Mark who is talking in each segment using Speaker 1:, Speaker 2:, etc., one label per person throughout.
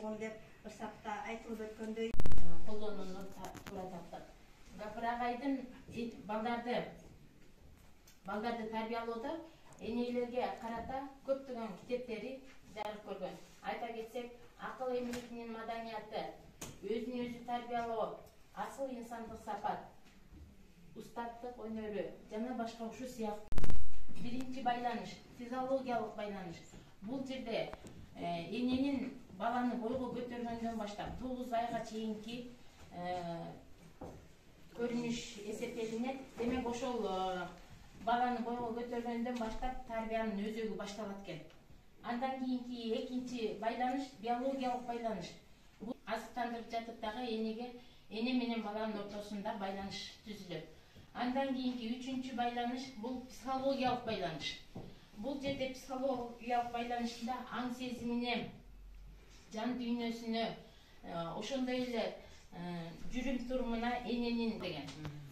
Speaker 1: болгон деп ырсакта айтылып өткөндөй
Speaker 2: колдонууну туура таптап. Гапыр агайдын балдарды тарбиялоодо энелерге карата көптөгөн китептери жарык көргөн. Айта кетсек, акыл эмгегинин маданияты, өзүн өзү тарбиялоо, асыл инсандык сапат, устаттык өнөрү жана башка ушул сыяктуу биринчи байланыш, физиологиялык байланыш. Бул жерде эненин баланы бойго көтөргөндөн баштап 9 айга чейинки көрүнүш эсептелинет. Демек ошол баланы бойго көтөргөндөн баштап тарбиянын өзөгү башталат экен. Андан кийинки экинчи байланыш биологиялык байланыш. Бул азыктандырып жатып дагы эне менен баланын ортосунда байланыш түзүлөт. Андан кийинки үчүнчү байланыш бул психологиялык байланыш. Бул жерде психологиялык байланышында аң сезимине, жан дүйнөсүнө, ошондой эле жүрүм турумуна эненин деген.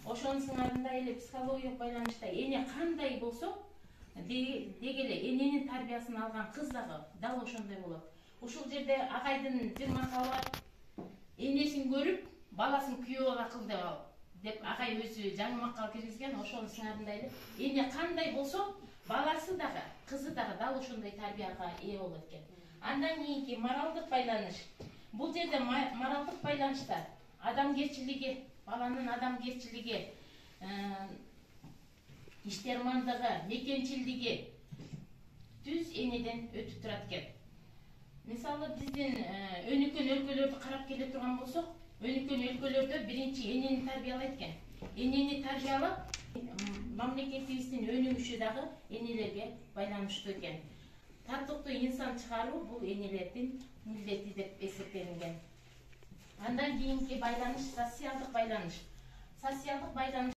Speaker 2: Ошонун сыңарында эле психологиялык байланышта эне кандай болсо, деги эле эненин тарбиясын алган кыз дагы дал ошондой болот. Ушул жерде агайдын жыр макалы бар. Энесин көрүп, баласын күйөө кыл деп агай өзү жаңы макал киргизген. Ошонун сыңарында эле эне кандай болсо, баласы дагы, кызы дагы дал ошондой тарбияга ээ болот экен. Андан кийинки моралдык байланыш. Бул жерде моралдык байланышта адамгерчилиги, баланын адамгерчилиги, иштермандыгы, мекенчилдиги түз энеден өтүп турат экен. Мисалы биздин өнүккөн өлкөлөрдү карап келе турган болсок, өнүккөн өлкөлөрдө биринчи энени тарбиялайт экен. Энени тарбиялап, мамлекетибиздин өнүгүшү дагы энелерге байланыштуу экен. Татыктуу инсан чыгаруу бул энелердин милдети деп эсептелинген. Андан кийинки байланыш социалдык байланыш. Социалдык байланыш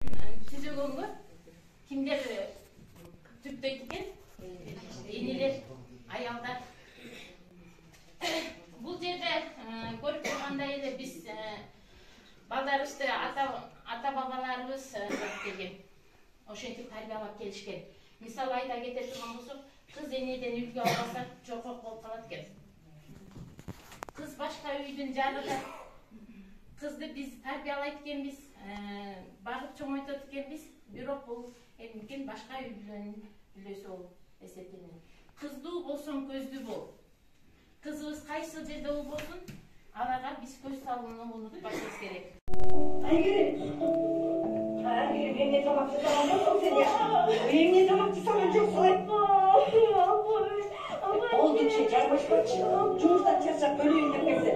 Speaker 2: түзөгөнгө кимдер түптөйт экен? Энелер, аялдар. Бул жерде көрүп тургандай эле биз балдарыбызды ата бабаларыбыз келген. Ошентип тарбиялап келишкен. Мисалы айта кете турган болсок, кыз энеден үлгү албаса жоркок болуп калат экен. Кыз башка үйдүн жарыгы. Кызды биз тарбиялайт экенбиз, багып чоңойтот экенбиз, бирок бул эмнекен башка үй-бүлөнүн бүлөсү болуп эсептелинет. Кыздуу болсоң көздүү бол. Кызыбыз кайсы жерде болбосун, аларга биз көз салууну унутпашыбыз керек.
Speaker 1: Айгерим, эмне тамак жасаган жоксуң сен я? Эмне тамак жасаган жоксуң? Болдучу жарбашпачы. Жумуштан чарчап бөлөйүн деп келсе.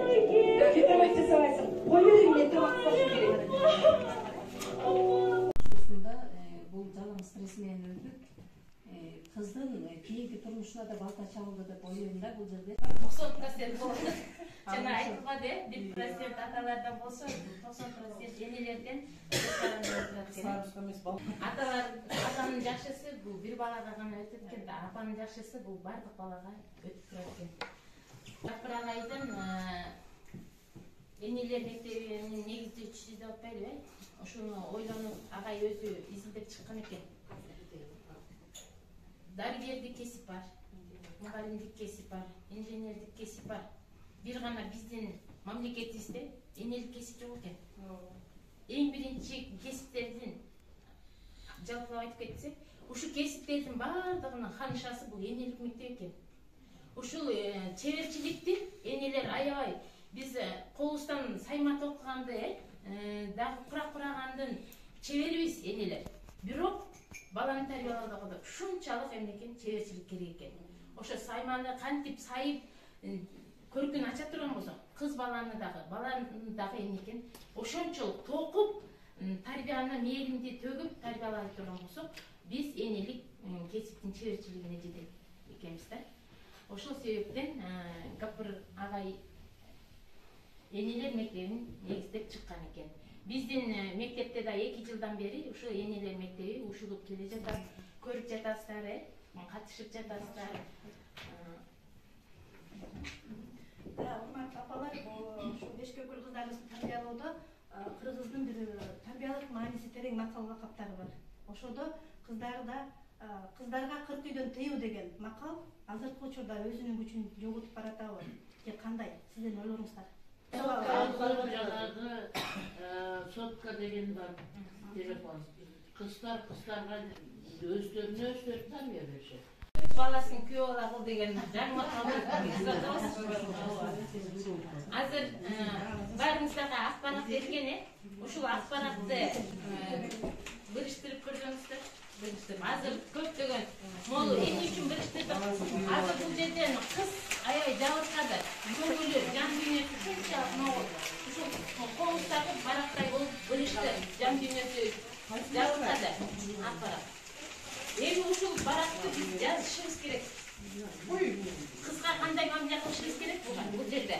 Speaker 1: Тамак жасабайсың. Кой берейин, мен тамак жасашым керек.
Speaker 3: Ушусунда бул жалаң стресс менен өтүп, кыздын кийинки турмушуна да балта чабылды деп ойлойм да бул жерде.
Speaker 2: 90% болот. Жана айтылган 1% аталардан болсо, 90% энелерден атанын жакшысы бул бир балага гана өтөт экен, апанын жакшысы бул бардык балага өтүп турат экен. Гапыр агайдын энелер мектебинин негиздөөчүсү деп атпайлыбы? Ошону ойлонуп агай өзү изилдеп чыккан экен. Дарыгердик кесип бар, мугалимдик кесип бар, инженердик кесип бар. Бир гана биздин мамлекетибизде энелик кесип жок экен. Эң биринчи кесиптердин жалпылап айтып кетсек, ушул кесиптердин бардыгынын ханышасы бул энелик мектеп экен. Ушул чеберчиликти энелер аябай биз колубуздан саймат окуганды, дагы курак курагандын чеберибиз энелер. Бирок баланы тарбиялоодо ушунчалык эмнекен чеберчилик керек экен. Ошо сайманы кантип сайып көркүн ача турган болсо, кыз баланы дагы эмнекен ошончолук токуп, тарбияны мээримди төгүп тарбиялай турган болсок, биз энелик кесиптин чеберчилигине жетет экенбиз да. Ошол себептен Гапыр агай энелер мектебин негиздеп чыккан экен. Биздин мектепте да 2 жылдан бери ушу энелер мектеби ушулуп келе жатат. Көрүп жатасыздар, катышып жатасыздар.
Speaker 1: Урматтуу апалар, ушу бешкөкүл кыздарыбызды тарбиялоодо Кыргыздын бир тарбиялык мааниси терең макал лакаптары бар. Ошодо кыздарды да
Speaker 4: кыздарга 40 үйдөн тыюу деген макал азыркы учурда өзүнүн күчүн жоготуп баратабы же кандай сиздин ойлоруңуздар?
Speaker 5: Жанагы сотка деген бар телефон. Кыздарга өздөрүнө тапшыра беришет.
Speaker 2: Баласын күйөө ала кыл деген жаңы макалды азыр баарыңыздарга акпарат берген ушул акпаратты бириштирип көрсөңүздөр. Азыр көптөгөн могу эмне үчүн бириштирдик? Азыр бул жерден кыз аябай жабыркады. Көңүлү, жан дүйнөсү канчалык могу ушул коңуштагы барактай болуп биришти. Жан дүйнөсү жабыркады акпарат. Эми ушул баракты биз жазышыбыз керек. Кызга кандай мамиле кылышыбыз керек бул жерде?